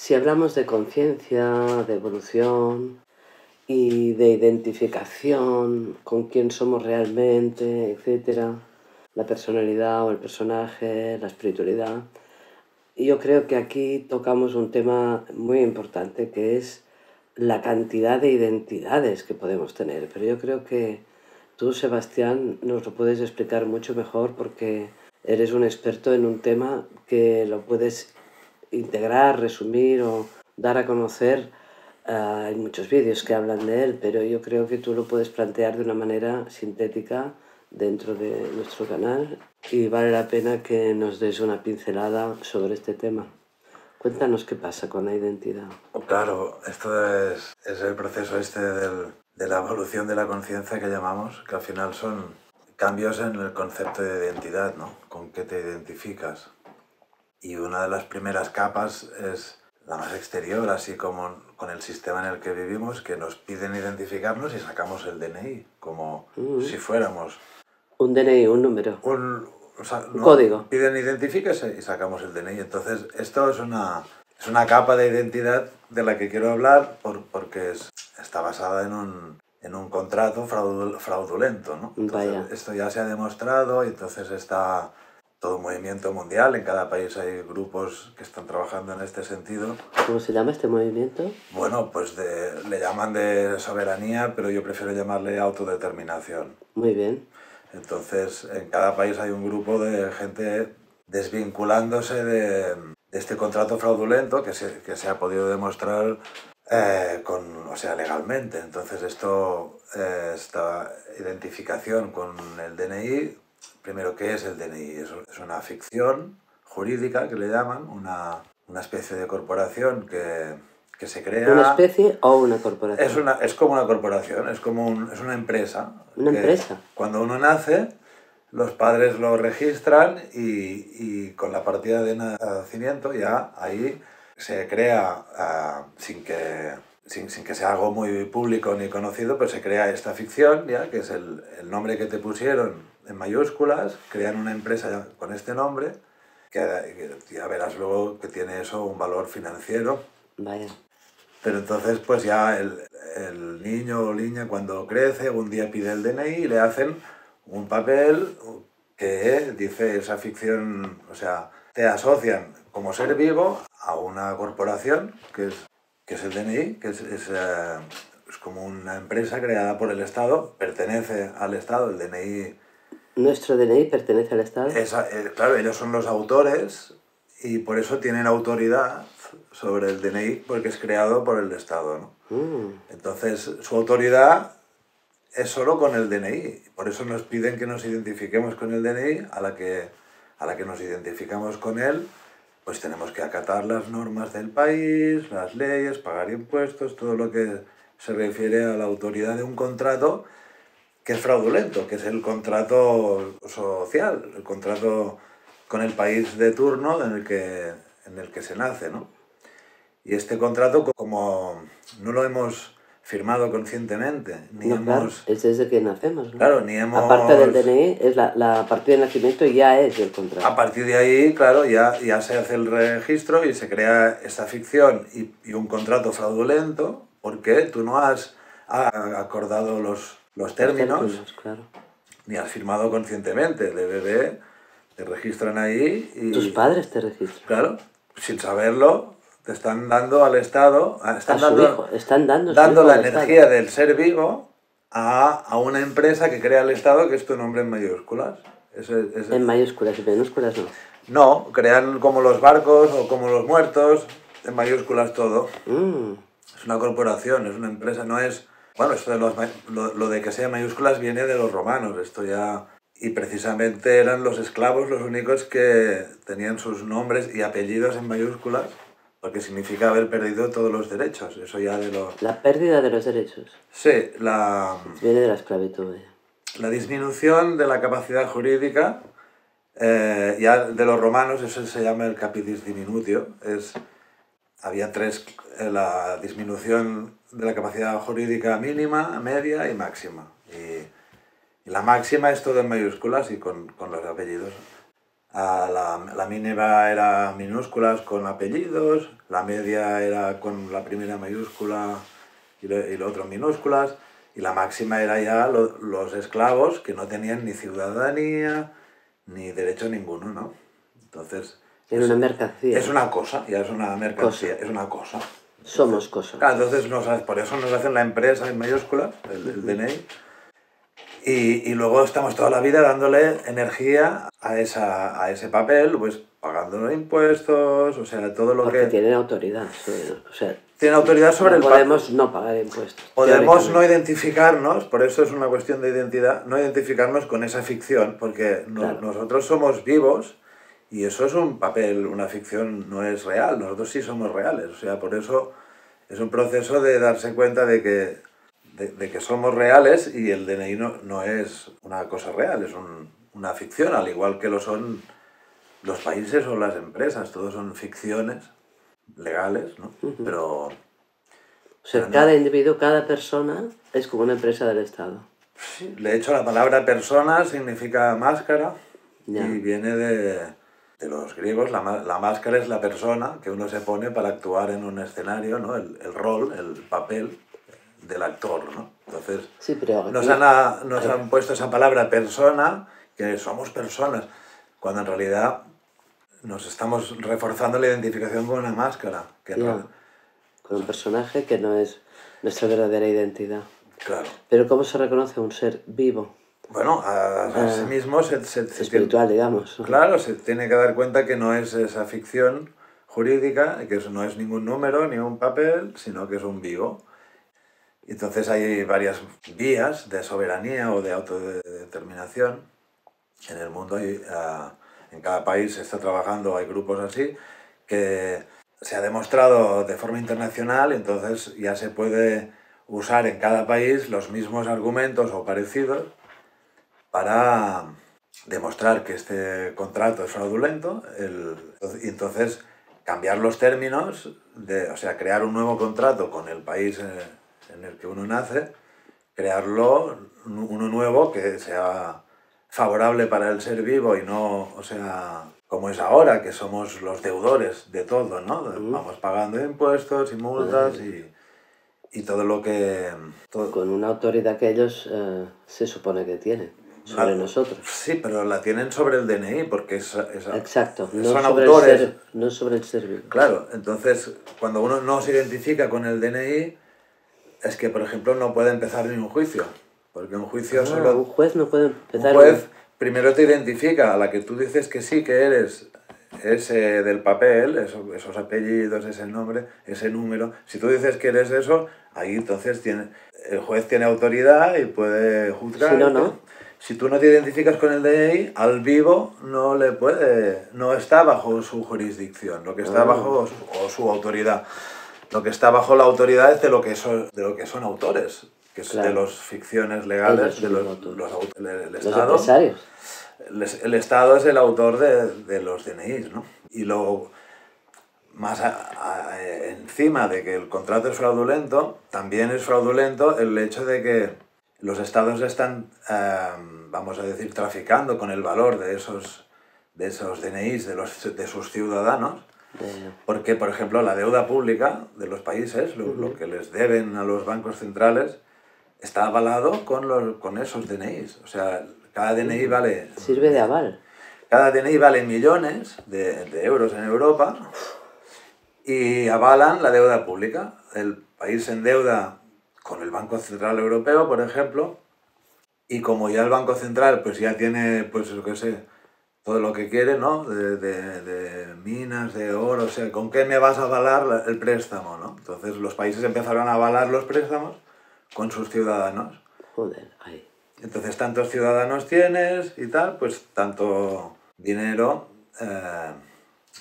Si hablamos de conciencia, de evolución y de identificación con quién somos realmente, etcétera, la personalidad o el personaje, la espiritualidad, yo creo que aquí tocamos un tema muy importante que es la cantidad de identidades que podemos tener. Pero yo creo que tú, Sebastián, nos lo puedes explicar mucho mejor porque eres un experto en un tema que lo puedes integrar, resumir o dar a conocer. Hay muchos vídeos que hablan de él, pero yo creo que tú lo puedes plantear de una manera sintética dentro de nuestro canal y vale la pena que nos des una pincelada sobre este tema. Cuéntanos qué pasa con la identidad. Claro, esto es el proceso de la evolución de la conciencia que llamamos, que al final son cambios en el concepto de identidad, ¿no? Con qué te identificas. Y una de las primeras capas es la más exterior, así como con el sistema en el que vivimos, que nos piden identificarnos y sacamos el DNI, como si fuéramos... Un DNI, un número. Un ¿no? Código. Piden identifíquese y sacamos el DNI. Entonces, esto es una capa de identidad de la que quiero hablar porque está basada en un contrato fraudulento, ¿no? Entonces, esto ya se ha demostrado y entonces está todo un movimiento mundial. En cada país hay grupos que están trabajando en este sentido. ¿Cómo se llama este movimiento? Bueno, pues le llaman de soberanía, pero yo prefiero llamarle autodeterminación. Muy bien. Entonces, en cada país hay un grupo de gente desvinculándose de este contrato fraudulento que se ha podido demostrar legalmente. Entonces, esta identificación con el DNI, primero, ¿qué es el DNI? Es una ficción jurídica que le llaman, una especie de corporación que se crea... ¿Una especie o una corporación? Es como una corporación, es una empresa. ¿Una empresa? Cuando uno nace, los padres lo registran y con la partida de nacimiento ya ahí se crea, sin que sea algo muy público ni conocido, pues se crea esta ficción, ya que es el nombre que te pusieron en mayúsculas, crean una empresa con este nombre, que ya verás luego que tiene eso un valor financiero. Vaya. Pero entonces pues ya el niño o niña cuando crece un día pide el DNI y le hacen un papel que dice esa ficción, o sea, te asocian como ser vivo a una corporación que es el DNI, que es como una empresa creada por el Estado, pertenece al Estado, el DNI. ¿Nuestro DNI pertenece al Estado? Claro, ellos son los autores y por eso tienen autoridad sobre el DNI porque es creado por el Estado, ¿no? Entonces, su autoridad es solo con el DNI. Por eso nos piden que nos identifiquemos con el DNI. A la que nos identificamos con él, pues tenemos que acatar las normas del país, las leyes, pagar impuestos, todo lo que se refiere a la autoridad de un contrato que es fraudulento, que es el contrato social, el contrato con el país de turno en el que se nace, ¿no? Y este contrato, como no lo hemos firmado conscientemente, claro, es desde que nacemos, ¿no? Claro, ni hemos... Aparte del DNI, es la partida de nacimiento ya es el contrato. A partir de ahí, claro, ya se hace el registro y se crea esta ficción y un contrato fraudulento porque tú no has acordado los términos, claro. Ni has firmado conscientemente. El bebé te registran ahí y... Tus padres te registran. Claro, sin saberlo, te están dando al Estado... Están dando la energía del ser vivo a una empresa que crea el Estado, que es tu nombre en mayúsculas. En mayúsculas y minúsculas no. No, crean como los barcos o como los muertos, en mayúsculas todo. Es una corporación, es una empresa, no es... Bueno, esto de lo de que sea mayúsculas viene de los romanos, esto ya... Y precisamente eran los esclavos los únicos que tenían sus nombres y apellidos en mayúsculas, porque significa haber perdido todos los derechos, eso ya de los... La pérdida de los derechos. Sí, viene de la esclavitud. La disminución de la capacidad jurídica, ya de los romanos, eso se llama el capitis diminutio, había tres, la disminución de la capacidad jurídica mínima, media y máxima. Y la máxima es todo en mayúsculas y con los apellidos La mínima era minúsculas con apellidos, la media era con la primera mayúscula y lo otro minúsculas, y la máxima era ya los esclavos que no tenían ni ciudadanía ni derecho ninguno, ¿no? Entonces... Era una mercancía. Es una cosa, ya es una mercancía, Cosa. es una cosa. Somos cosas. Claro, entonces por eso nos hacen la empresa en mayúsculas, el DNI, y luego estamos toda la vida dándole energía a ese papel, pues pagándole impuestos, o sea, todo lo Porque que... tienen autoridad. O sea, Tiene autoridad sobre no el papel. podemos no pagar impuestos. Podemos no identificarnos, por eso es una cuestión de identidad, no identificarnos con esa ficción, porque Claro. nosotros somos vivos y eso es un papel, una ficción no es real, nosotros sí somos reales, o sea, por eso es un proceso de darse cuenta de que somos reales y el DNI no es una cosa real, es una ficción, al igual que lo son los países o las empresas, todos son ficciones legales, ¿no? Pero... O sea, cada individuo, cada persona es como una empresa del Estado. Sí, de hecho la palabra persona significa máscara Ya. y viene de los griegos. La máscara es la persona que uno se pone para actuar en un escenario, ¿no? El rol, el papel del actor, ¿no? Entonces Sí, pero nos aquí- han puesto esa palabra persona, que somos personas, cuando en realidad nos estamos reforzando la identificación con una máscara. Que en Ya. realidad- Con un personaje que no es nuestra verdadera identidad. claro. Pero ¿cómo se reconoce un ser vivo? Bueno, a sí mismo se Espiritual, digamos. claro, se tiene que dar cuenta que no es esa ficción jurídica, que eso no es ningún número ni un papel, sino que es un vivo. Y entonces hay varias vías de soberanía o de autodeterminación en el mundo. En cada país se está trabajando, hay grupos así, que se ha demostrado de forma internacional, entonces ya se puede usar en cada país los mismos argumentos o parecidos para demostrar que este contrato es fraudulento y entonces cambiar los términos, o sea, crear un nuevo contrato con el país en el que uno nace, crearlo uno nuevo que sea favorable para el ser vivo y no, o sea, como es ahora, que somos los deudores de todo, ¿no? Vamos pagando impuestos y multas y todo lo que... Con una autoridad que ellos se supone que tienen sobre nosotros. Sí, pero la tienen sobre el DNI porque Exacto, no son sobre, autores. no sobre el ser vivo. Claro, entonces cuando uno no se identifica con el DNI es que, por ejemplo, no puede empezar ni un juicio. Porque un juicio solo... Un juez no puede empezar... Un juez primero te identifica, a la que tú dices que sí, que eres ese del papel, esos apellidos, ese nombre, ese número. Si tú dices que eres eso, ahí entonces el juez tiene autoridad y puede juzgar. Si no, no. Si tú no te identificas con el DNI, al vivo no está bajo su jurisdicción, lo que está bajo o su autoridad. Lo que está bajo la autoridad es de lo que son autores, que es de las ficciones legales, de el Estado. Los empresarios. El Estado es el autor de los DNIs, ¿no? Y luego, más encima de que el contrato es fraudulento, también es fraudulento el hecho de que los estados están, vamos a decir, traficando con el valor de esos DNIs de sus ciudadanos, porque, por ejemplo, la deuda pública de los países, lo que les deben a los bancos centrales, está avalado con esos DNIs. O sea, cada DNI vale... Sirve de aval. Cada DNI vale millones de euros en Europa y avalan la deuda pública. El país se endeuda con el Banco Central Europeo, por ejemplo, y como ya el Banco Central pues ya tiene, pues yo qué sé, todo lo que quiere, ¿no? De minas, de oro, o sea, ¿con qué me vas a avalar el préstamo, no? Entonces los países empezaron a avalar los préstamos con sus ciudadanos. Joder, ahí. Entonces tantos ciudadanos tienes y tal, pues tanto dinero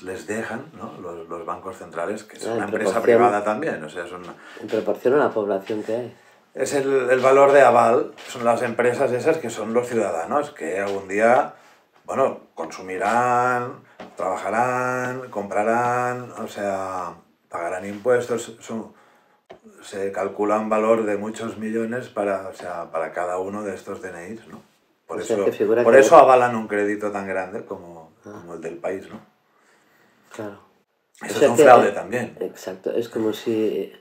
les dejan, ¿no? Los bancos centrales, que es una empresa privada también, o sea, en proporción a la población que hay. Es el valor de aval, son las empresas esas que son los ciudadanos, que algún día, bueno, consumirán, trabajarán, comprarán, o sea, pagarán impuestos, se calcula un valor de muchos millones para cada uno de estos DNIs, ¿no? Por eso avalan un crédito tan grande como como el del país, ¿no? Claro. Eso es un fraude también. Exacto, es como si...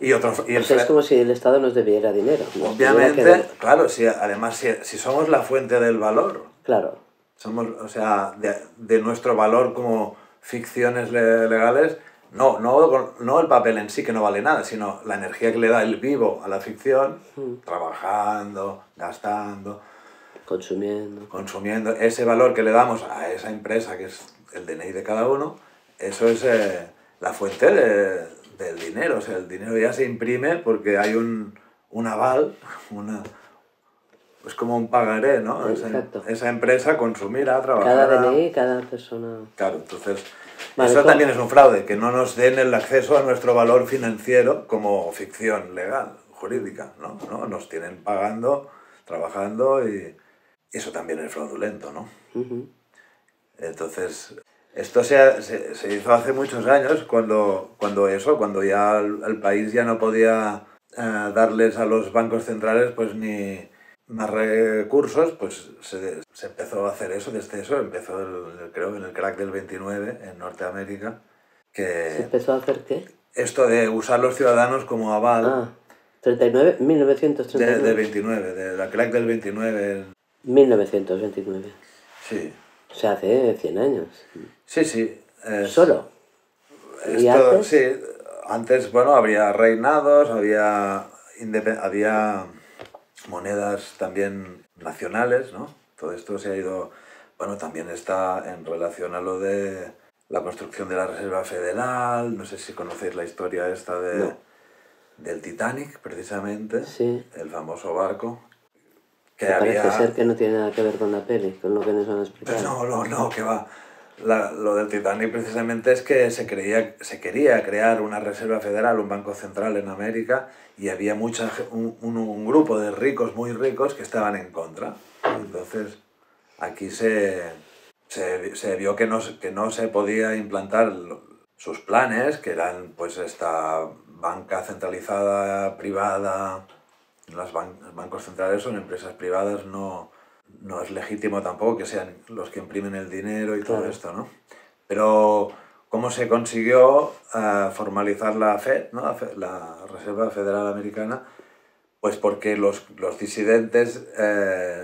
es como si el Estado nos debiera dinero. Obviamente, claro, además si somos la fuente del valor. Claro. Somos, o sea, de nuestro valor como ficciones legales, no el papel en sí, que no vale nada, sino la energía que le da el vivo a la ficción, trabajando, gastando, consumiendo, ese valor que le damos a esa empresa, que es el DNI de cada uno, eso es la fuente del dinero. O sea, el dinero ya se imprime porque hay un aval, es como un pagaré, ¿no? Esa empresa consumirá, trabajará. Cada DNI, cada persona... Claro, entonces... eso también es un fraude, que no nos den el acceso a nuestro valor financiero como ficción legal, jurídica, ¿no? Nos tienen pagando, trabajando, y eso también es fraudulento, ¿no? Entonces, esto se hizo hace muchos años, cuando ya el país ya no podía darles a los bancos centrales pues ni más recursos, pues se empezó a hacer eso. Desde eso empezó, creo, en el crack del 29 en Norteamérica. ¿Se empezó a hacer qué? Esto de usar los ciudadanos como aval. 1939. De 29, de la crack del 29. 1929. Sí. O sea, hace 100 años. Sí. ¿Solo? ¿Y antes? Sí, antes, bueno, había reinados, había monedas también nacionales, ¿no? Todo esto se ha ido... Bueno, también está en relación a lo de la construcción de la Reserva Federal. No sé si conocéis la historia esta del Titanic, precisamente. Sí. El famoso barco. Parece ser que no tiene nada que ver con la peli, con lo que nos han explicado. No, que va. Lo del Titanic precisamente es que se quería crear una reserva federal, un banco central en América, y había un grupo de ricos, muy ricos, que estaban en contra. Entonces aquí se vio que no se podía implantar sus planes, que eran pues esta banca centralizada privada. Los bancos centrales son empresas privadas, no es legítimo tampoco que sean los que imprimen el dinero y todo esto, ¿no? Pero ¿cómo se consiguió formalizar la FED, ¿no? la Reserva Federal Americana? Pues porque los disidentes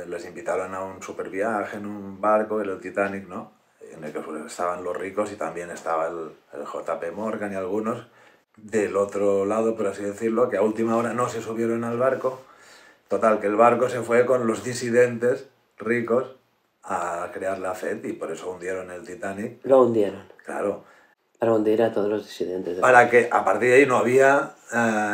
les invitaron a un superviaje en un barco, el Titanic, ¿no? En el que estaban los ricos y también estaba el JP Morgan y algunos del otro lado, por así decirlo, que a última hora no se subieron al barco. Total, que el barco se fue con los disidentes ricos a crear la FED, y por eso hundieron el Titanic. Lo hundieron. Claro. Para hundir a todos los disidentes. Para que a partir de ahí no había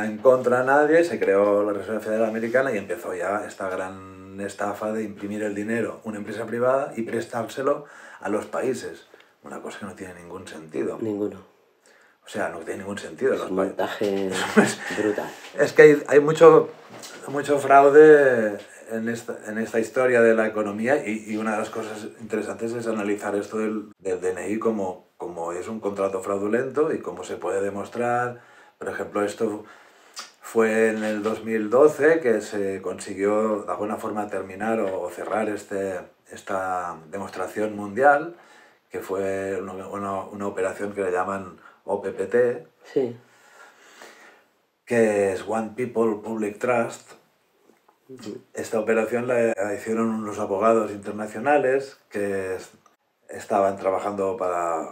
en contra nadie, se creó la Reserva Federal Americana y empezó ya esta gran estafa de imprimir el dinero una empresa privada y prestárselo a los países. Una cosa que no tiene ningún sentido. Ninguno. O sea, no tiene ningún sentido. Es un montaje brutal. Es que hay mucho fraude en esta historia de la economía, y una de las cosas interesantes es analizar esto del DNI como es un contrato fraudulento y cómo se puede demostrar. Por ejemplo, esto fue en el 2012 que se consiguió de alguna forma terminar o cerrar esta demostración mundial, que fue una operación que le llaman OPPT. Sí. Que es One People Public Trust. Esta operación la hicieron unos abogados internacionales que estaban trabajando para,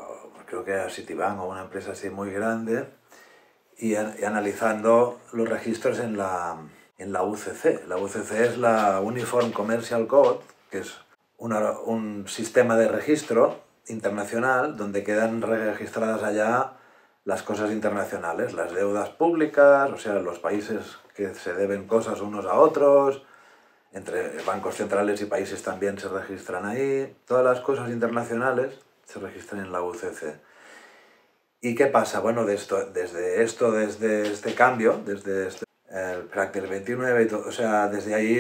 creo que era Citibank o una empresa así muy grande, y analizando los registros en la UCC. La UCC es la Uniform Commercial Code, que es un sistema de registro internacional donde quedan registradas allá las cosas internacionales, las deudas públicas, o sea, los países que se deben cosas unos a otros, entre bancos centrales y países también se registran ahí. Todas las cosas internacionales se registran en la UCC. ¿Y qué pasa? Bueno, desde este cambio, desde el crack del 29 y todo, o sea, desde ahí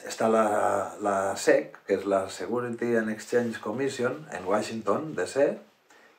está la SEC, que es la Security and Exchange Commission en Washington, D.C.,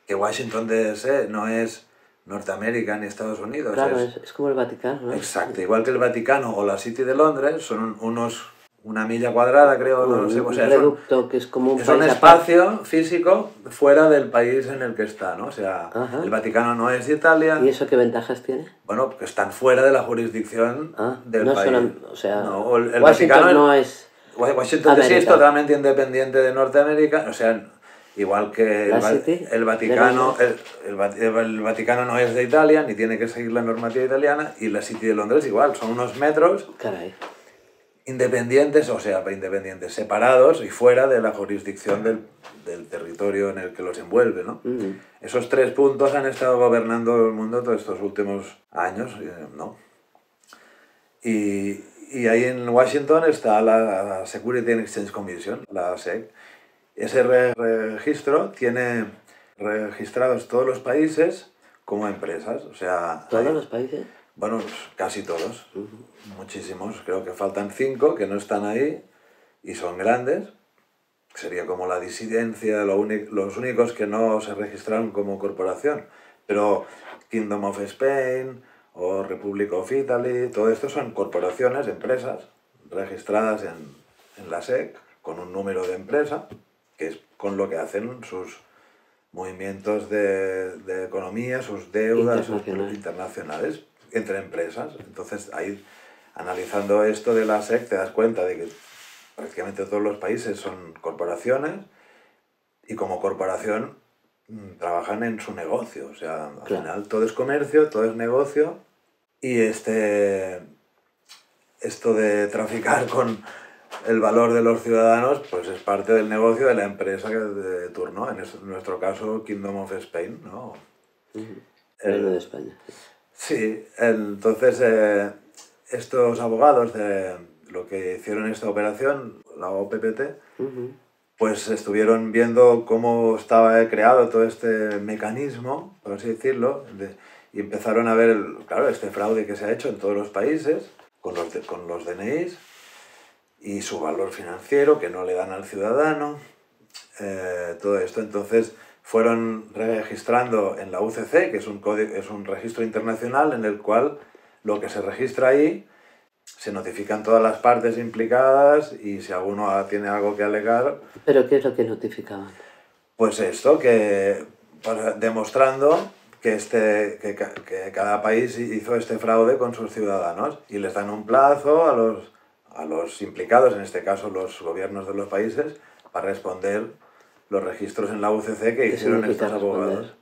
que Washington, D.C. no es Norteamérica ni Estados Unidos. Claro, es como el Vaticano, ¿no? Exacto, igual que el Vaticano o la City de Londres, son unos una milla cuadrada, creo, no lo sé. O sea, un reducto que es como un es un país espacio físico fuera del país en el que está, ¿no? O sea, Ajá. el Vaticano no es de Italia. ¿Y eso qué ventajas tiene? Bueno, que están fuera de la jurisdicción del no país. Solo, o sea, No, el Washington Vaticano no es Washington DC es totalmente independiente de Norteamérica, o sea, igual que el Vaticano, el Vaticano no es de Italia, ni tiene que seguir la normativa italiana, y la City de Londres igual, son unos metros independientes, o sea, independientes, separados y fuera de la jurisdicción del territorio en el que los envuelve, ¿no? Esos 3 puntos han estado gobernando el mundo todos estos últimos años, ¿no? Y ahí en Washington está la Security and Exchange Commission, la SEC. Ese registro tiene registrados todos los países como empresas, o sea... ¿Todos los países? Bueno, casi todos, muchísimos. Creo que faltan 5 que no están ahí y son grandes. Sería como la disidencia, los únicos que no se registraron como corporación. Pero Kingdom of Spain o Republic of Italy, todo esto son corporaciones, empresas registradas en la SEC con un número de empresa, que es con lo que hacen sus movimientos de economía, sus deudas internacionales entre empresas. Entonces, ahí, analizando esto de la SEC, te das cuenta de que prácticamente todos los países son corporaciones y como corporación trabajan en su negocio. O sea, al final todo es comercio, todo es negocio, y esto de traficar con el valor de los ciudadanos, pues es parte del negocio de la empresa de turno, en nuestro caso Kingdom of Spain, ¿no? Reino de España. Sí, entonces estos abogados de lo que hicieron esta operación, la OPPT, pues estuvieron viendo cómo estaba creado todo este mecanismo, por así decirlo, y empezaron a ver, claro, este fraude que se ha hecho en todos los países con los DNIs y su valor financiero que no le dan al ciudadano, todo esto. Entonces fueron registrando en la UCC, que es un registro internacional en el cual lo que se registra ahí se notifican todas las partes implicadas y si alguno tiene algo que alegar... ¿Pero qué es lo que notificaban? Pues esto, demostrando que cada país hizo este fraude con sus ciudadanos y les dan un plazo a los implicados, en este caso los gobiernos de los países, para responder los registros en la UCC que hicieron estos abogados.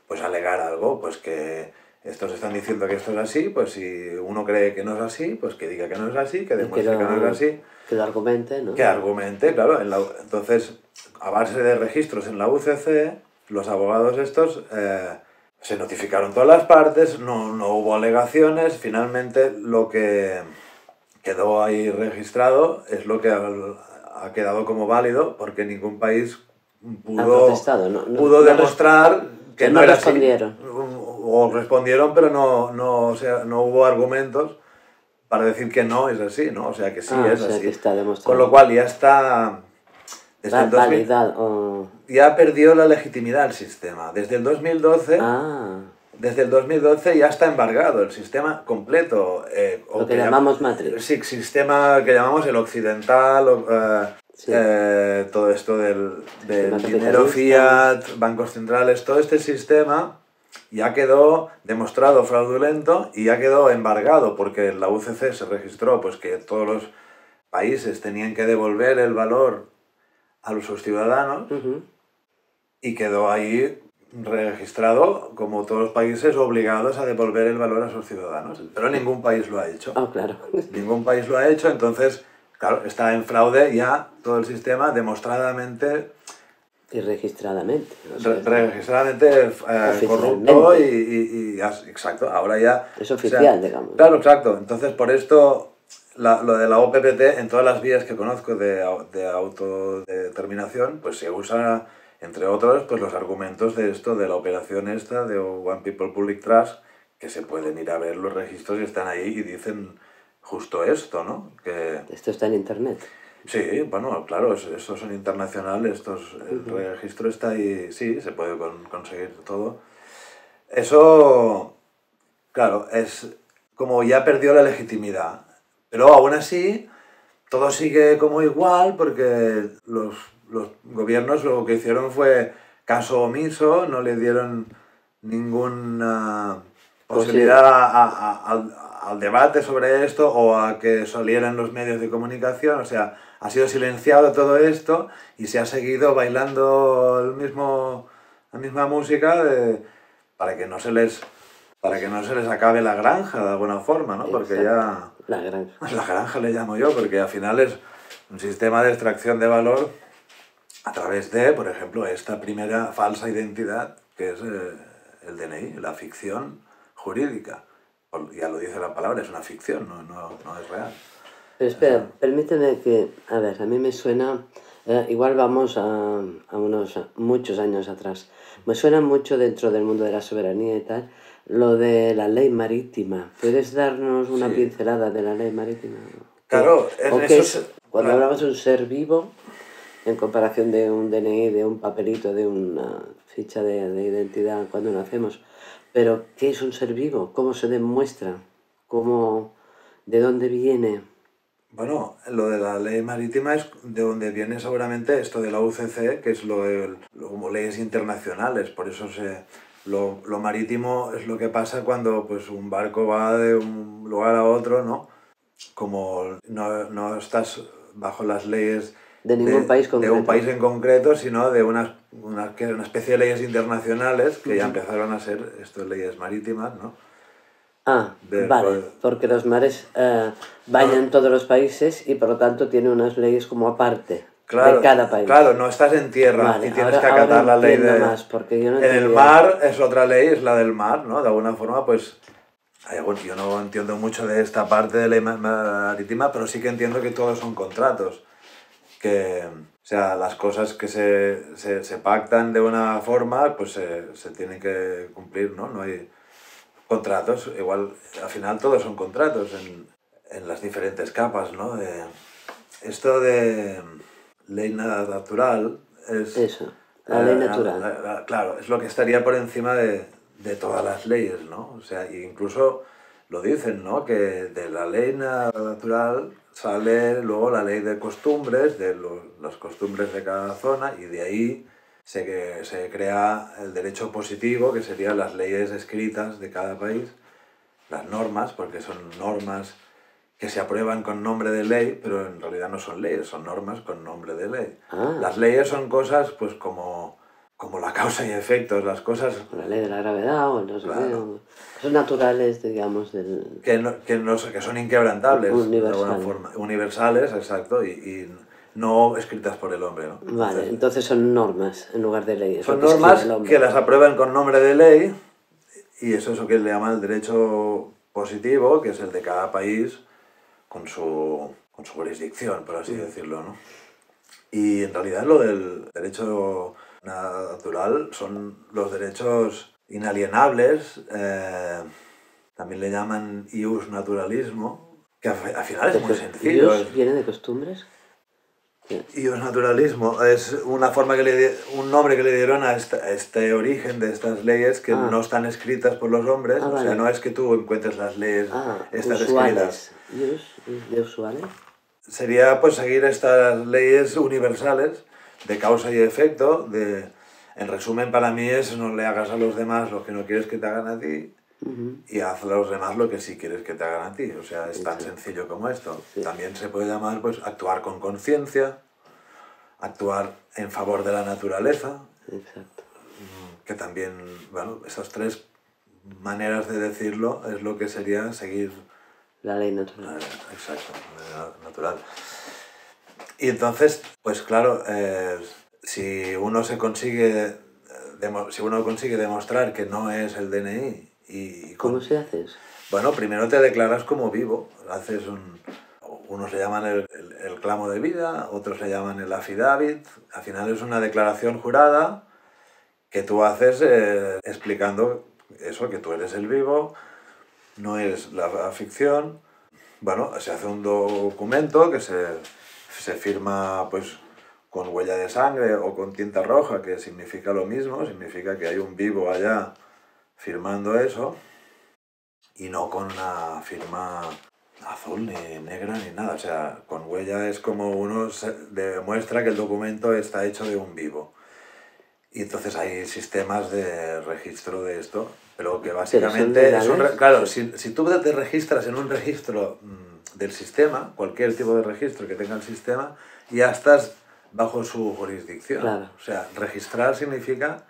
Pues alegar algo, pues que estos están diciendo que esto es así, pues si uno cree que no es así, pues que diga que no es así, que demuestre que no es así. Que lo argumente, ¿no? Que argumente, claro. Entonces, a base de registros en la UCC, los abogados estos se notificaron todas las partes, no hubo alegaciones, finalmente lo que quedó ahí registrado es lo que ha quedado como válido, porque ningún país pudo demostrar que no era respondieron. Así. O respondieron, pero no hubo argumentos para decir que no es así, ¿no? O sea, que sí es así. Que está demostrado. Con lo cual ya está... Ya perdió la legitimidad el sistema. Desde el 2012... Desde el 2012 ya está embargado el sistema completo. Lo que llamamos Matrix. Sí, sistema que llamamos el occidental, todo esto del dinero fiat, bancos centrales, todo este sistema ya quedó demostrado fraudulento y ya quedó embargado porque en la UCC se registró pues, que todos los países tenían que devolver el valor a sus ciudadanos y quedó ahí registrado como todos los países obligados a devolver el valor a sus ciudadanos. Pero ningún país lo ha hecho. Claro. Ningún país lo ha hecho, entonces, claro, está en fraude ya todo el sistema demostradamente... Y registradamente. Registradamente corrupto y exacto, ahora ya... Es oficial, digamos. Claro, exacto. Entonces, por esto, lo de la OPPT, en todas las vías que conozco de autodeterminación, pues se usa... Entre otros, pues los argumentos de esto, de la operación esta, de One People Public Trust, que se pueden ir a ver los registros y están ahí y dicen justo esto, ¿no? Que... Esto está en internet. Sí, bueno, claro, estos son internacionales, el registro está ahí, sí, se puede conseguir todo. Eso, claro, es como ya perdió la legitimidad, pero aún así todo sigue como igual porque los gobiernos lo que hicieron fue caso omiso, no le dieron ninguna posibilidad al debate sobre esto o a que salieran los medios de comunicación. O sea, ha sido silenciado todo esto y se ha seguido bailando la misma música para que no se les acabe la granja de alguna forma, ¿no? Porque Exacto. ya... La granja. La granja le llamo yo, porque al final es un sistema de extracción de valor a través de, por ejemplo, esta primera falsa identidad que es el DNI, la ficción jurídica. Ya lo dice la palabra, es una ficción, no es real. Pero espera, permíteme que, a ver, a mí me suena, igual vamos a muchos años atrás, me suena mucho dentro del mundo de la soberanía y tal, lo de la ley marítima. ¿Puedes darnos una pincelada de la ley marítima? Claro, cuando hablamos de un ser vivo, en comparación de un DNI, de un papelito, de una ficha de identidad cuando nacemos, pero ¿qué es un ser vivo? ¿Cómo se demuestra? ¿De dónde viene? Bueno, lo de la ley marítima es de donde viene seguramente esto de la UCC, que es como leyes internacionales. Por eso lo marítimo es lo que pasa cuando pues, un barco va de un lugar a otro, ¿no? Como no estás bajo las leyes de ningún país concreto. De un país en concreto, sino de una especie de leyes internacionales que ya empezaron a ser estas leyes marítimas, ¿no? Vale, porque los mares bañan todos los países y por lo tanto tiene unas leyes como aparte de cada país. Claro, no estás en tierra y tienes que acatar la ley de... Más, porque yo no en el mar es otra ley, es la del mar, ¿no? De alguna forma, pues... Yo no entiendo mucho de esta parte de ley marítima, pero sí que entiendo que todos son contratos. O sea, las cosas que se pactan de una forma, pues se tienen que cumplir, ¿no? No hay contratos, igual, al final todos son contratos en las diferentes capas, ¿no? Esto de ley natural es... Eso, la ley natural. Claro, es lo que estaría por encima de todas las leyes, ¿no? O sea, incluso lo dicen, ¿no? Que de la ley natural sale luego la ley de costumbres, de las costumbres de cada zona, y de ahí se crea el derecho positivo, que serían las leyes escritas de cada país, las normas, porque son normas que se aprueban con nombre de ley, pero en realidad no son leyes, son normas con nombre de ley. Las leyes son cosas pues como la causa y efectos, las cosas... La ley de la gravedad o no sé qué, son naturales, digamos, que son inquebrantables, de alguna forma. Universales, exacto, y no escritas por el hombre, ¿no? Vale, entonces son normas en lugar de leyes. Son normas que las aprueban con nombre de ley, y eso es lo que le llaman el derecho positivo, que es el de cada país con su jurisdicción, por así decirlo, ¿no? Y en realidad lo del derecho natural son los derechos inalienables, también le llaman ius naturalismo, que al final es muy sencillo. ¿Ius viene de costumbres? Ius naturalismo es una forma un nombre que le dieron a este origen de estas leyes que no están escritas por los hombres. O sea, no es que tú encuentres las leyes estas escritas. ¿Ius de usuales? Sería pues seguir estas leyes universales de causa y efecto. En resumen, para mí es no le hagas a los demás lo que no quieres que te hagan a ti, y haz a los demás lo que sí quieres que te hagan a ti. O sea, es tan sencillo como esto. Sí. También se puede llamar pues actuar con conciencia, actuar en favor de la naturaleza. Exacto. Que también, bueno, esas tres maneras de decirlo es lo que sería seguir la ley natural. Exacto, la ley natural. Y entonces, pues claro, si uno consigue demostrar que no es el DNI ¿Cómo se hace eso? Bueno, primero te declaras como vivo, unos le llaman el clamo de vida, otros le llaman el affidavit. Al final es una declaración jurada que tú haces explicando eso, que tú eres el vivo, no eres la ficción. Bueno, se hace un documento que se firma pues con huella de sangre o con tinta roja, que significa lo mismo, significa que hay un vivo allá firmando eso, y no con una firma azul, ni negra, ni nada. O sea, con huella es como uno demuestra que el documento está hecho de un vivo. Y entonces hay sistemas de registro de esto, pero que básicamente es un... Claro, si tú te registras en un registro del sistema, cualquier tipo de registro que tenga el sistema, ya estás bajo su jurisdicción. Claro. O sea, registrar significa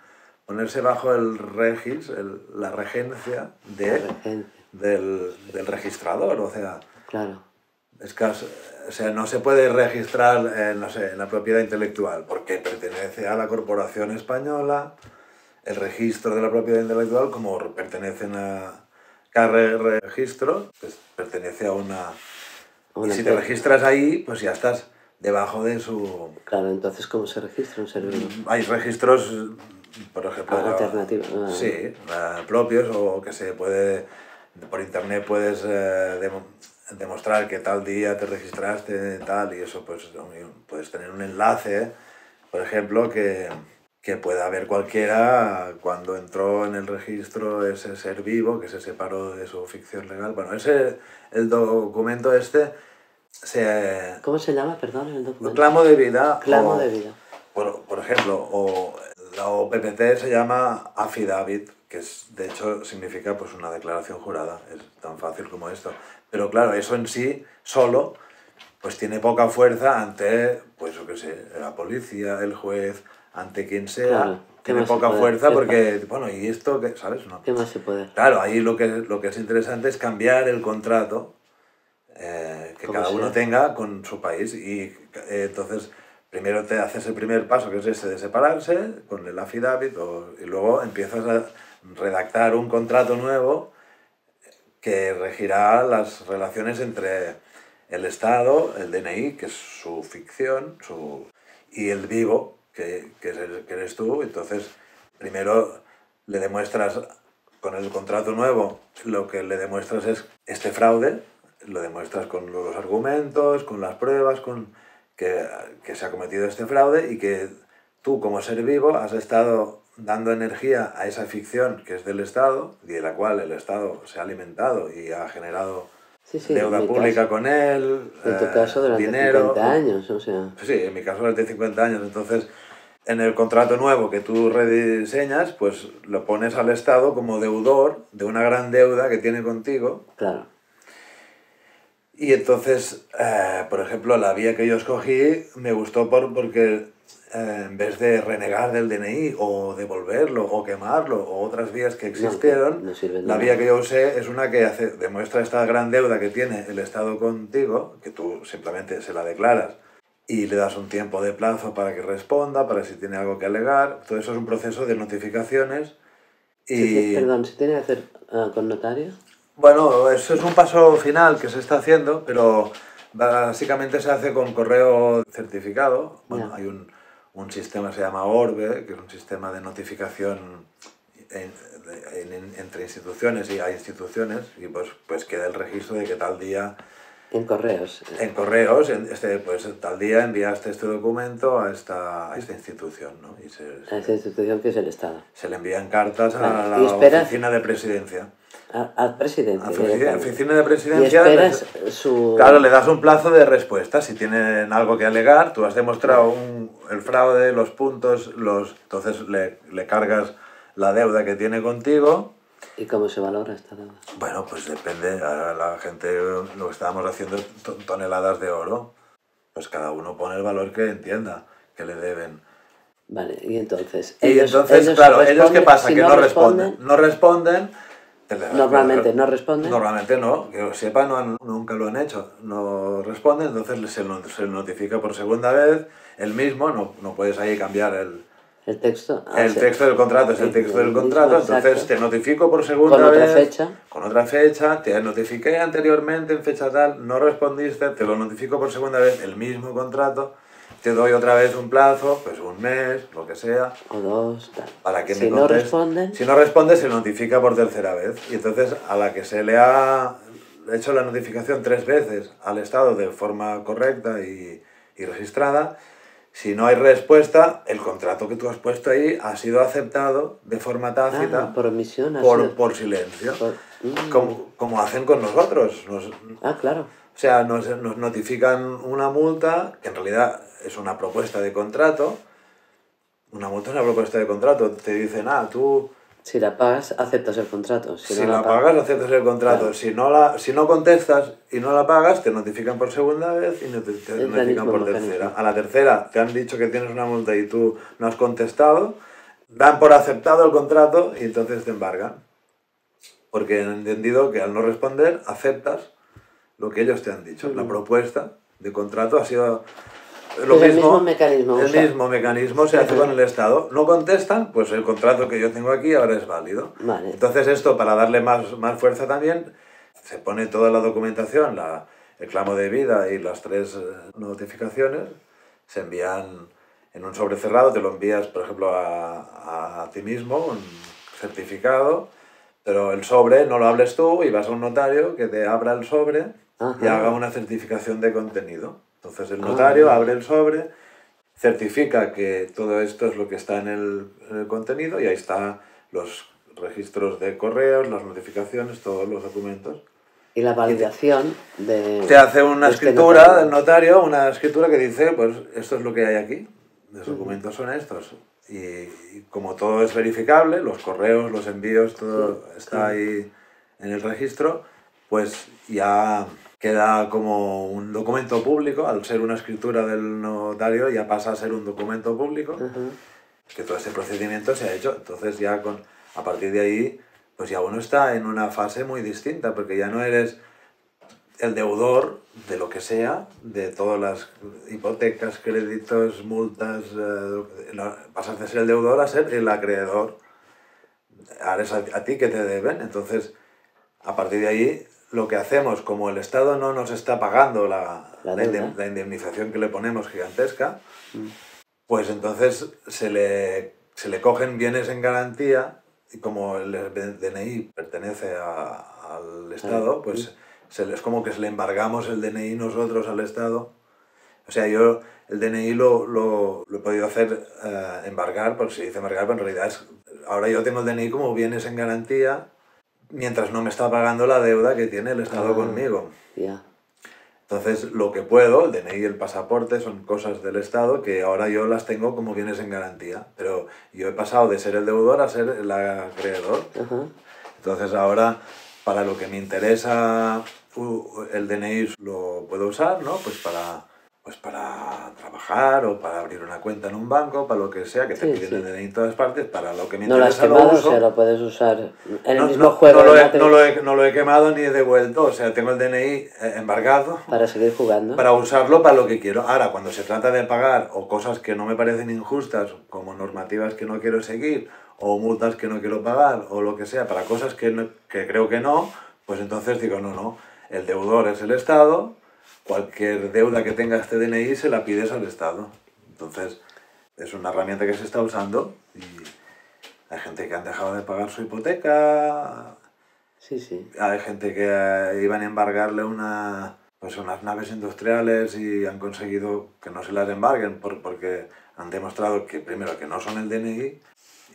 ponerse bajo el regis, la regencia del registrador. O sea, claro. es que, o sea, no se puede registrar, no sé, en la propiedad intelectual porque pertenece a la corporación española. El registro de la propiedad intelectual, como pertenecen a cada registro, pues pertenece a una... Y si te registras ahí, pues ya estás debajo de su... Claro, entonces, ¿cómo se registra un ser vivo? Hay registros, por ejemplo... alternativos. Sí, propios, o que se puede... Por internet puedes demostrar que tal día te registraste, tal, y eso pues puedes tener un enlace, por ejemplo, que pueda ver cualquiera cuando entró en el registro ese ser vivo, que se separó de su ficción legal. Bueno, el documento este se... ¿Cómo se llama, perdón, el documento? Clamo de vida. Clamo de vida. Por ejemplo, o la OPPT se llama affidavit, que de hecho significa pues una declaración jurada, es tan fácil como esto. Pero claro, eso en sí, solo, pues tiene poca fuerza ante, pues yo qué sé, la policía, el juez, ante quien sea. Claro, tiene poca fuerza porque, bueno, ¿y esto qué? ¿Sabes? No. ¿Qué más se puede? Claro, ahí lo que es interesante es cambiar el contrato que cada uno tenga con su país. Y entonces, primero te haces el primer paso, que es ese de separarse, con el affidavit, y luego empiezas a redactar un contrato nuevo que regirá las relaciones entre el Estado, el DNI, que es su ficción, y el vivo, que eres tú. Entonces, primero le demuestras, con el contrato nuevo, lo que le demuestras es este fraude, lo demuestras con los argumentos, con las pruebas, con que se ha cometido este fraude y que tú, como ser vivo, has estado dando energía a esa ficción que es del Estado y de la cual el Estado se ha alimentado y ha generado deuda pública con él, en tu caso durante dinero, 50 años, o sea... Sí, en mi caso durante 50 años. Entonces, en el contrato nuevo que tú rediseñas, pues lo pones al Estado como deudor de una gran deuda que tiene contigo. Claro. Y entonces, por ejemplo, la vía que yo escogí me gustó porque en vez de renegar del DNI o devolverlo o quemarlo o otras vías que existieron, la vía que yo usé es una que demuestra esta gran deuda que tiene el Estado contigo, que tú simplemente se la declaras y le das un tiempo de plazo para que responda, para si tiene algo que alegar. Todo eso es un proceso de notificaciones. Y... Perdón, ¿se tiene que hacer con notario? Bueno, eso es un paso final que se está haciendo, pero básicamente se hace con correo certificado. Bueno, hay un sistema que se llama Orbe, que es un sistema de notificación entre instituciones y hay instituciones, y pues queda el registro de que tal día... En correos. En correos, pues tal día enviaste este documento a esta institución, ¿no? A esa institución que es el Estado. Se le envían cartas a la oficina de presidencia. Al presidente. A la oficina de presidencia. Y esperas su... Claro, le das un plazo de respuesta. Si tienen algo que alegar, tú has demostrado el fraude, los puntos, entonces le cargas la deuda que tiene contigo. ¿Y cómo se valora esta deuda? Bueno, pues depende. A la gente lo que estábamos haciendo toneladas de oro. Pues cada uno pone el valor que entienda que le deben. Vale, y entonces... ellos claro, ellos ¿qué pasa? Si que no responden. No responden. Normalmente no responden. Normalmente no, que lo sepa, nunca lo han hecho. No responden, entonces se le notifica por segunda vez. El mismo, no puedes ahí cambiar el texto. El texto del contrato es el texto del contrato, entonces te notifico por segunda vez. Con otra fecha. Con otra fecha, te notifiqué anteriormente en fecha tal, no respondiste, te lo notifico por segunda vez, el mismo contrato. Te doy otra vez un plazo, pues un mes, lo que sea. O 2, tal. Para que si no responden... Si no responde, se notifica por tercera vez. Y entonces, a la que se le ha hecho la notificación 3 veces al Estado de forma correcta y registrada, Si no hay respuesta, el contrato que tú has puesto ahí ha sido aceptado de forma tácita por omisión. Por silencio, Por... como hacen con nosotros. Claro. O sea, nos notifican una multa, que en realidad es una propuesta de contrato. Una multa es una propuesta de contrato. Te dicen, tú... Si la pagas, aceptas el contrato. Si no la pagas, aceptas el contrato. Claro. Si no contestas y no la pagas, te notifican por segunda vez y te notifican por tercera. A la tercera te han dicho que tienes una multa y tú no has contestado, dan por aceptado el contrato y entonces te embargan. Porque han entendido que al no responder, aceptas lo que ellos te han dicho. La propuesta de contrato ha sido... el mismo mecanismo. El mismo mecanismo se hace con el Estado. No contestan, pues el contrato que yo tengo aquí ahora es válido. Vale. Entonces esto, para darle más fuerza también, se pone toda la documentación, el clamo de vida y las 3 notificaciones, se envían en un sobre cerrado, te lo envías, por ejemplo, a ti mismo, un certificado, pero el sobre no lo hables tú y vas a un notario que te abra el sobre y haga una certificación de contenido. Entonces el notario abre el sobre, certifica que todo esto es lo que está en el contenido y ahí están los registros de correos, las notificaciones, todos los documentos. Y la validación de... Te hace una escritura del notario, una escritura que dice, pues esto es lo que hay aquí, los documentos son estos. Y como todo es verificable, los correos, los envíos, todo está ahí en el registro, pues ya... queda como un documento público, al ser una escritura del notario ya pasa a ser un documento público, que todo este procedimiento se ha hecho. Entonces ya a partir de ahí, pues ya uno está en una fase muy distinta, porque ya no eres el deudor de lo que sea, de todas las hipotecas, créditos, multas, pasas de ser el deudor a ser el acreedor. Ahora es a ti que te deben, entonces a partir de ahí... Lo que hacemos, como el Estado no nos está pagando la indemnización que le ponemos gigantesca, pues entonces se le cogen bienes en garantía y como el DNI pertenece al Estado, pues es como que se le embargamos el DNI nosotros al Estado. O sea, yo el DNI lo he podido hacer embargar, por si dice embargar, pero en realidad ahora yo tengo el DNI como bienes en garantía, mientras no me está pagando la deuda que tiene el Estado conmigo. Entonces, lo que puedo, el DNI y el pasaporte, son cosas del Estado que ahora yo las tengo como bienes en garantía. Pero yo he pasado de ser el deudor a ser el acreedor. Entonces, ahora, para lo que me interesa, el DNI lo puedo usar, ¿no? Pues para trabajar o para abrir una cuenta en un banco, para lo que sea, que te piden el DNI en todas partes, para lo que me interesa lo uso. O sea, lo puedes usar en el mismo juego. No lo he quemado ni he devuelto, o sea, tengo el DNI embargado. Para seguir jugando. Para usarlo para lo que quiero. Ahora, cuando se trata de pagar o cosas que no me parecen injustas, como normativas que no quiero seguir, o multas que no quiero pagar, o lo que sea, para cosas que creo que no, pues entonces digo, no, el deudor es el Estado. Cualquier deuda que tenga este DNI se la pides al Estado. Entonces, es una herramienta que se está usando y hay gente que han dejado de pagar su hipoteca. Hay gente que iban a embargarle unas naves industriales y han conseguido que no se las embarguen porque han demostrado que, primero, que no son el DNI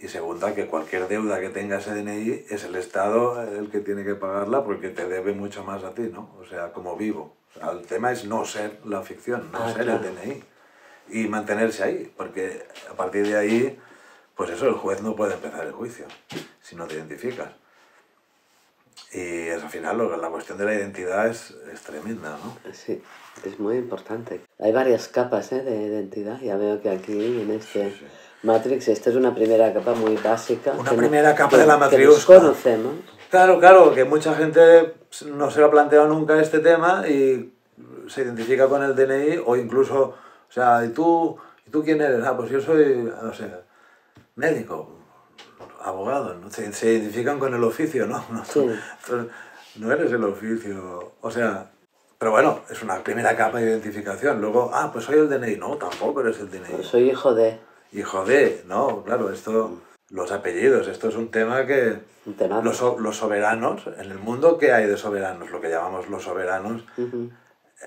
y segunda, que cualquier deuda que tenga ese DNI es el Estado el que tiene que pagarla porque te debe mucho más a ti, ¿no? O sea, como vivo. El tema es no ser la ficción, no ser el DNI y mantenerse ahí, porque a partir de ahí, pues eso, el juez no puede empezar el juicio si no te identificas. Y al final la cuestión de la identidad es tremenda, ¿no? Sí, es muy importante. Hay varias capas de identidad, ya veo que aquí en Matrix, esta es una primera capa muy básica. Una primera capa de la matriusca. Que conocemos. Claro, que mucha gente no se lo ha planteado nunca este tema y se identifica con el DNI o incluso, o sea, ¿y tú quién eres? Pues yo soy, no sé, médico, abogado, ¿no? Se identifican con el oficio, ¿no? No eres el oficio, o sea, pero bueno, es una primera capa de identificación. Luego, pues soy el DNI, no, tampoco eres el DNI. Pues soy hijo de... Hijo de, no, claro, esto... Los apellidos, esto es un tema que los soberanos, en el mundo, ¿qué hay de soberanos? Lo que llamamos los soberanos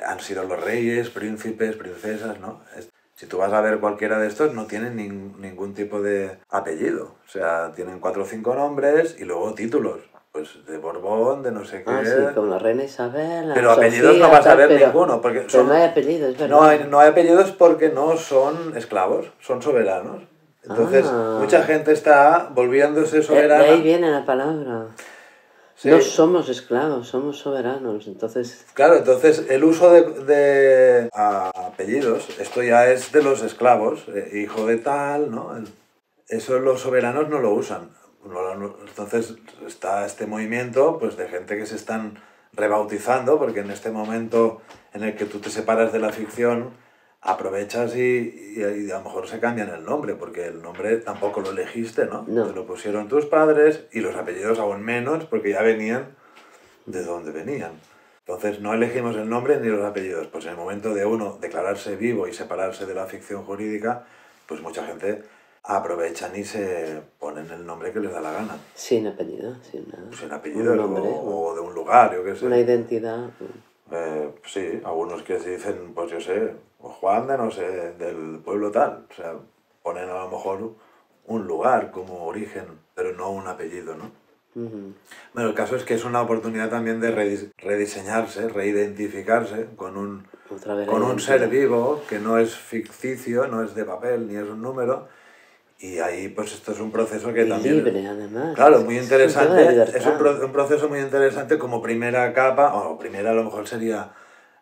han sido los reyes, príncipes, princesas, ¿no? Si tú vas a ver cualquiera de estos, no tienen ningún tipo de apellido. O sea, tienen 4 o 5 nombres y luego títulos. Pues de Borbón, de no sé qué. Ah, sí, como la reina Isabel, la Pero apellidos Sofía, no vas a tal, ver pero, ninguno. Porque pero no hay apellidos, ¿verdad? no hay apellidos porque no son esclavos, son soberanos. Entonces, mucha gente está volviéndose de soberana. ahí viene la palabra. Sí. No somos esclavos, somos soberanos, entonces... Claro, entonces el uso de apellidos, esto ya es de los esclavos, hijo de tal, ¿no? Eso los soberanos no lo usan. Entonces está este movimiento pues, de gente que se están rebautizando, porque en este momento en el que tú te separas de la ficción, aprovechas y a lo mejor se cambian el nombre, porque el nombre tampoco lo elegiste, ¿no? No. Te lo pusieron tus padres y los apellidos aún menos, porque ya venían de donde venían. Entonces no elegimos el nombre ni los apellidos. Pues en el momento de uno declararse vivo y separarse de la ficción jurídica, pues mucha gente aprovechan y se ponen el nombre que les da la gana. Sin apellido, sin nada. Sin apellido Un nombre, o de un lugar, yo qué sé. una identidad. Sí, algunos que se dicen, pues yo sé, Juan de no sé, del pueblo tal. O sea, ponen a lo mejor un lugar como origen, pero no un apellido, ¿no? Bueno, el caso es que es una oportunidad también de rediseñarse, reidentificarse con un ser vivo que no es ficticio, no es de papel ni es un número. Y ahí pues esto es un proceso que y también... libre, además. Claro, muy interesante. Es un proceso muy interesante como primera capa, o primera a lo mejor sería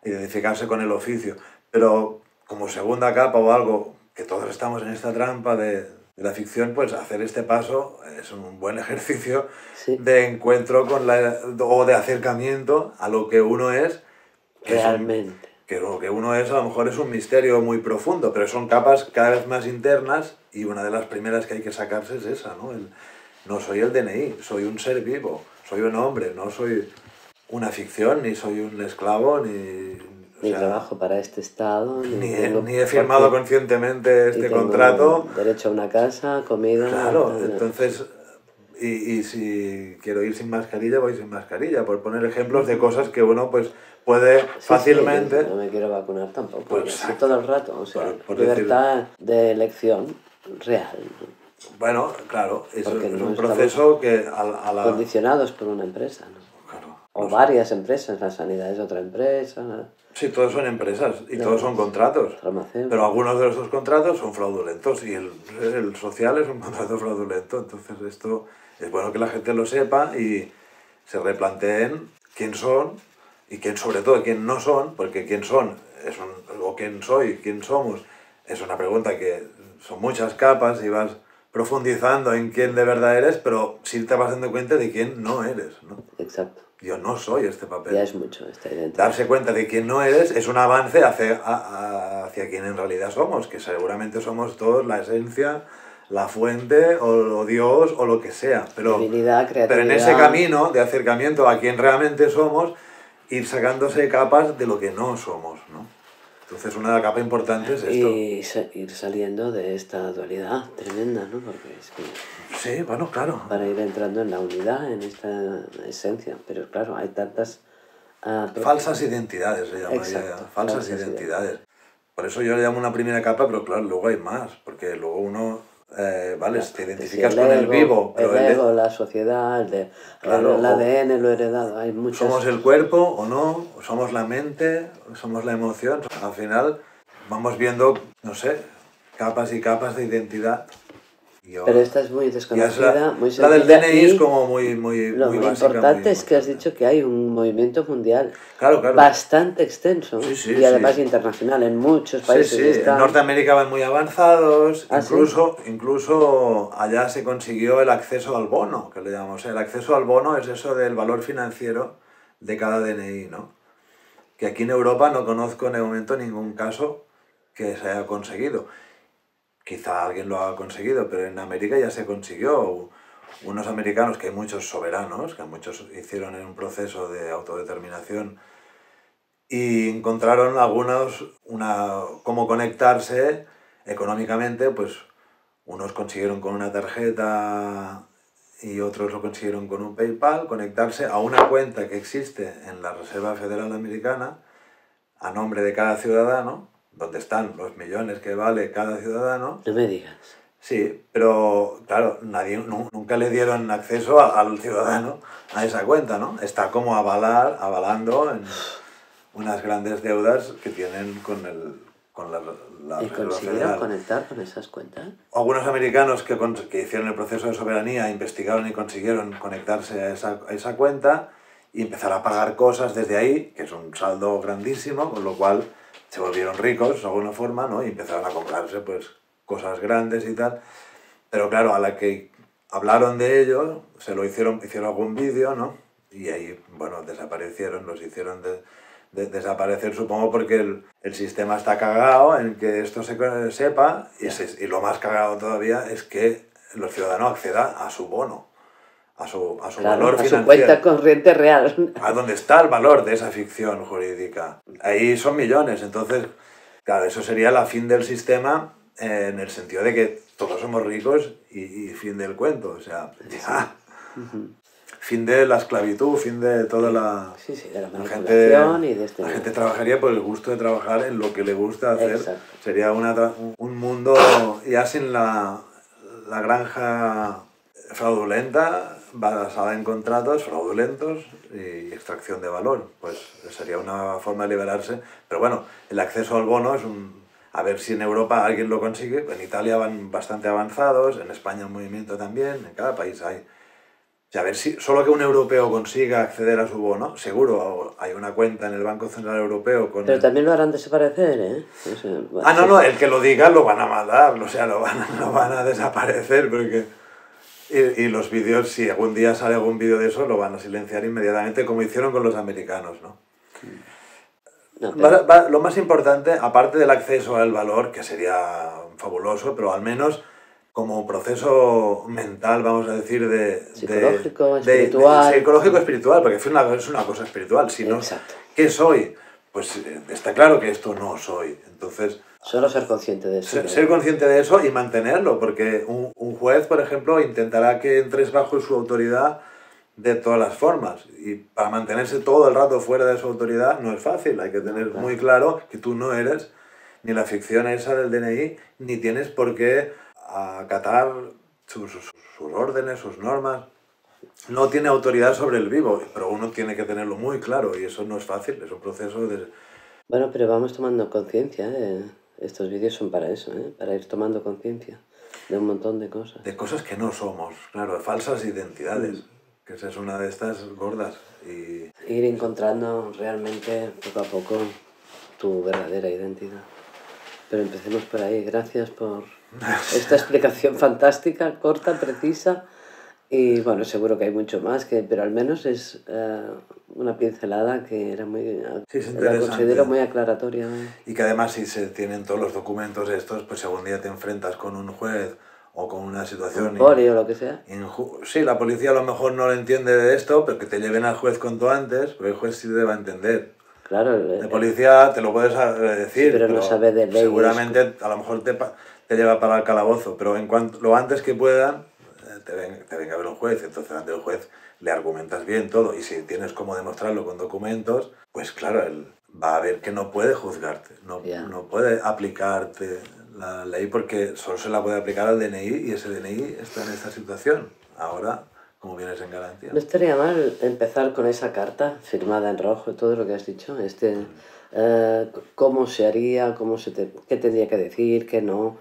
identificarse con el oficio, pero como segunda capa o algo, que todos estamos en esta trampa de la ficción, pues hacer este paso es un buen ejercicio de encuentro o de acercamiento a lo que uno es. Realmente. Que lo que uno es a lo mejor es un misterio muy profundo, pero son capas cada vez más internas y una de las primeras que hay que sacarse es esa, ¿no? No soy el DNI, soy un ser vivo, soy un hombre, no soy una ficción, ni soy un esclavo, ni trabajo para este Estado, ni he firmado conscientemente este contrato. Derecho a una casa, comida... Claro, entonces... Y si quiero ir sin mascarilla, voy sin mascarilla, por poner ejemplos de cosas que uno pues puede fácilmente... Sí, no me quiero vacunar tampoco, pues, todo el rato, o sea, por libertad de elección real. Bueno, claro, es un proceso que condicionados por una empresa, ¿no? Claro, o varias empresas, la sanidad es otra empresa... Sí, todos son empresas y todos son contratos, pero algunos de esos contratos son fraudulentos y el social es un contrato fraudulento, entonces esto es bueno que la gente lo sepa y se replanteen quién son y sobre todo quién no son, porque quién son o quién soy, quién somos, es una pregunta que son muchas capas y vas profundizando en quién de verdad eres, pero sí te vas dando cuenta de quién no eres, ¿no? Exacto. Yo no soy este papel. Ya es mucho esta identidad. Darse cuenta de quién no eres es un avance hacia quien en realidad somos, que seguramente somos todos la esencia, la fuente o Dios o lo que sea. Pero en ese camino de acercamiento a quien realmente somos, ir sacándose capas de lo que no somos, ¿no? Entonces una capa importante es esto. Y ir saliendo de esta dualidad tremenda, ¿no? Porque es que... Sí, bueno, claro. Para ir entrando en la unidad, en esta esencia. Pero claro, hay tantas... falsas identidades se llamaría. Falsas identidades. Por eso yo le llamo una primera capa, pero claro, luego hay más. Porque luego uno... vale, te identificas con el vivo. Pero el ego, la sociedad, el ADN, lo heredado, hay muchas... ¿Somos el cuerpo o no? ¿Somos la mente? ¿Somos la emoción? Al final vamos viendo, no sé, capas y capas de identidad. Pero esta es muy desconocida, muy sencilla. La del DNI es como muy Lo básica. Lo importante es que has dicho que hay un movimiento mundial claro. bastante extenso y además internacional en muchos países. En Norteamérica van muy avanzados, incluso allá se consiguió el acceso al bono, que le llamamos. El acceso al bono es eso del valor financiero de cada DNI, ¿no? Que aquí en Europa no conozco en el momento ningún caso que se haya conseguido. Quizá alguien lo ha conseguido, pero en América ya se consiguió. Unos americanos, que hay muchos soberanos, que muchos hicieron en un proceso de autodeterminación, y encontraron cómo conectarse económicamente, pues unos consiguieron con una tarjeta y otros lo consiguieron con un PayPal, conectarse a una cuenta que existe en la Reserva Federal Americana, a nombre de cada ciudadano, donde están los millones que vale cada ciudadano. No me digas. Sí, pero claro, nunca le dieron acceso al ciudadano a esa cuenta, ¿no? Está como avalando en unas grandes deudas que tienen con la ¿Y Reserva consiguieron Federal. conectar con esas cuentas? Algunos americanos que hicieron el proceso de soberanía investigaron y consiguieron conectarse a esa cuenta y empezar a pagar cosas desde ahí, que es un saldo grandísimo, con lo cual se volvieron ricos de alguna forma, ¿no? Y empezaron a comprarse pues cosas grandes y tal. Pero claro, a la que hablaron de ello, hicieron algún vídeo, ¿no? Y ahí, bueno, desaparecieron, los hicieron desaparecer, supongo, porque el sistema está cagado en que esto se sepa, y lo más cagado todavía es que los ciudadanos accedan a su bono, a su valor a financiero. su cuenta corriente real. A donde está el valor de esa ficción jurídica. Ahí son millones, entonces, claro, eso sería la fin del sistema, en el sentido de que todos somos ricos y fin del cuento, o sea, ya. Fin de la esclavitud, fin de toda la... Sí, de la manipulación y de este... La gente trabajaría por el gusto de trabajar en lo que le gusta hacer. Exacto. Sería un mundo ya sin la granja fraudulenta, basada en contratos fraudulentos y extracción de valor. Pues sería una forma de liberarse. Pero bueno, el acceso al bono es a ver si en Europa alguien lo consigue. En Italia van bastante avanzados, en España un movimiento también, en cada país hay. O sea, a ver si solo que un europeo consiga acceder a su bono, seguro hay una cuenta en el Banco Central Europeo con... Pero también lo harán desaparecer, ¿eh? No, el que lo diga lo van a matar, o sea, lo van a desaparecer, porque... Y los vídeos, si algún día sale algún vídeo de eso, lo van a silenciar inmediatamente, como hicieron con los americanos, ¿no? Lo más importante, aparte del acceso al valor, que sería fabuloso, pero al menos como proceso mental, vamos a decir, psicológico, espiritual. Psicológico, espiritual, porque es una cosa espiritual. Si no, exacto. ¿Qué soy? Pues está claro que esto no soy. Entonces, solo ser consciente de eso. Ser consciente de eso y mantenerlo, porque un juez, por ejemplo, intentará que entres bajo su autoridad de todas las formas. Y para mantenerse todo el rato fuera de su autoridad no es fácil. Hay que tener muy claro que tú no eres ni la ficción esa del DNI, ni tienes por qué acatar sus órdenes, sus normas. No tiene autoridad sobre el vivo, pero uno tiene que tenerlo muy claro y eso no es fácil, es un proceso de... Bueno, pero vamos tomando conciencia, estos vídeos son para eso, para ir tomando conciencia de un montón de cosas. De cosas que no somos, claro, de falsas identidades, que esa es una de estas gordas. Y... ir encontrando realmente poco a poco tu verdadera identidad. Pero empecemos por ahí. Gracias por esta explicación fantástica, corta, precisa. Y bueno, seguro que hay mucho más, pero al menos es una pincelada que era la considero muy aclaratoria. Y que además si se tienen todos los documentos estos, pues si algún día te enfrentas con un juez o con una situación... o lo que sea. Sí, la policía a lo mejor no lo entiende de esto, pero que te lleven al juez cuanto antes, porque el juez sí te va a entender. Claro. De policía te lo puedes decir, sí, pero no sabe de leyes. Seguramente a lo mejor te lleva para el calabozo, pero lo antes que puedan te venga a ver un juez, entonces ante el juez le argumentas bien todo y si tienes cómo demostrarlo con documentos, pues claro, él va a ver que no puede juzgarte, no puede aplicarte la ley porque solo se la puede aplicar al DNI y ese DNI está en esta situación. Ahora, como vienes en garantía. No estaría mal empezar con esa carta firmada en rojo, todo lo que has dicho, cómo se haría, qué tendría que decir, qué no,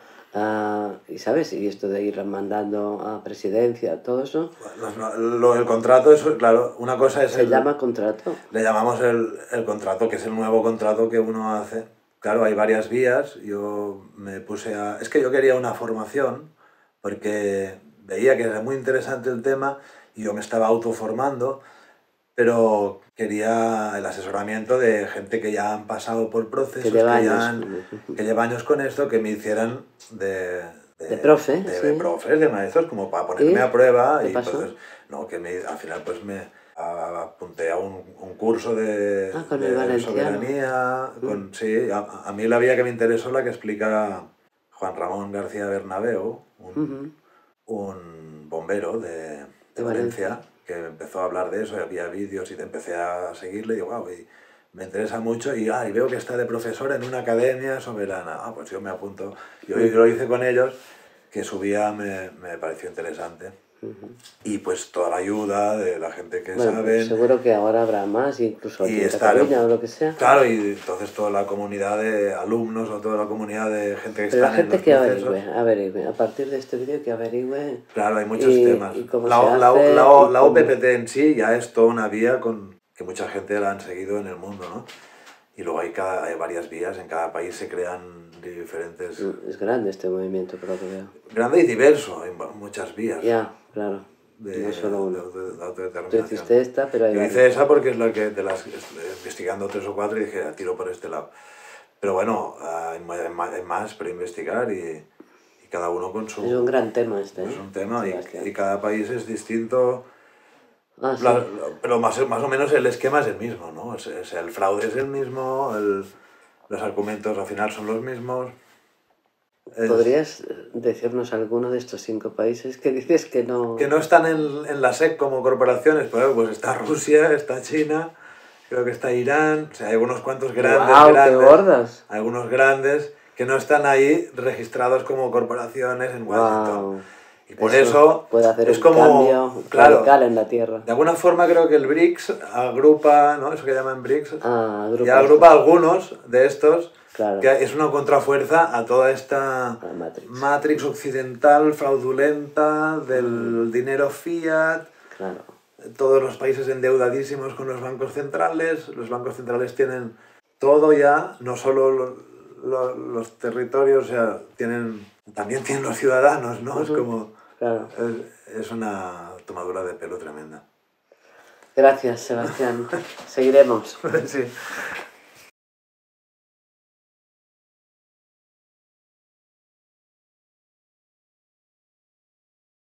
y sabes, y esto de ir mandando a presidencia, todo eso. El contrato, eso, claro, una cosa es... ¿Se llama contrato? Le llamamos el contrato, que es el nuevo contrato que uno hace. Claro, hay varias vías, yo me puse a... Es que yo quería una formación, porque veía que era muy interesante el tema y yo me estaba autoformando, pero quería el asesoramiento de gente que ya han pasado por procesos, que lleva años con esto, que me hicieran de profes, de maestros, como para ponerme a prueba. Y entonces, al final pues me apunté a un curso de soberanía. A mí la vía que me interesó, la que explica Juan Ramón García Bernabeu, un bombero de Valencia, que empezó a hablar de eso, y había vídeos y empecé a seguirle y digo, wow, y me interesa mucho y veo que está de profesor en una academia soberana. Pues yo me apunto. Yo lo hice con ellos, que su guía me pareció interesante. Y pues toda la ayuda de la gente que Bueno, sabe. pues seguro que ahora habrá más, incluso aquí en estar Cataluña o lo que sea. Claro, y entonces toda la comunidad de alumnos o toda la comunidad de gente que Pero está la gente en los que procesos. averigüe, a partir de este vídeo que averigüe. Claro, hay muchos temas. Y cómo La, se la, hace, la, y la cómo... OPPT en sí ya es toda una vía que mucha gente la han seguido en el mundo, ¿no? Y luego hay varias vías, en cada país se crean diferentes... Es grande este movimiento, por lo que veo. Grande y diverso, hay muchas vías. Ya, claro. No solo uno. De autodeterminación. Tú hiciste esta, pero hay Yo varias. hice esa porque es la que investigando 3 o 4 y dije, tiro por este lado. Pero bueno, hay más para investigar y cada uno con su... Es un gran tema este, ¿eh? Es un tema Sebastián. y cada país es distinto. Sí. Pero más o menos el esquema es el mismo, ¿no? El fraude es el mismo, los argumentos al final son los mismos. ¿Podrías decirnos alguno de estos 5 países que dices que no... Que no están en la SEC como corporaciones? Pues está Rusia, está China, creo que está Irán, o sea, hay algunos cuantos grandes, ¡Wow, qué gordas! Algunos grandes que no están ahí registrados como corporaciones en Washington. Wow. Y por eso puede hacer es un como cambio radical en la Tierra. De alguna forma creo que el BRICS agrupa, ¿no? Eso que llaman BRICS, y agrupa algunos de estos, claro, que es una contrafuerza a toda esta matrix occidental fraudulenta del dinero fiat. Claro. Todos los países endeudadísimos con los bancos centrales tienen todo ya, no solo los territorios, o sea, también tienen los ciudadanos, ¿no? Es como... Claro. Es una tomadura de pelo tremenda. Gracias, Sebastián. Seguiremos. Sí.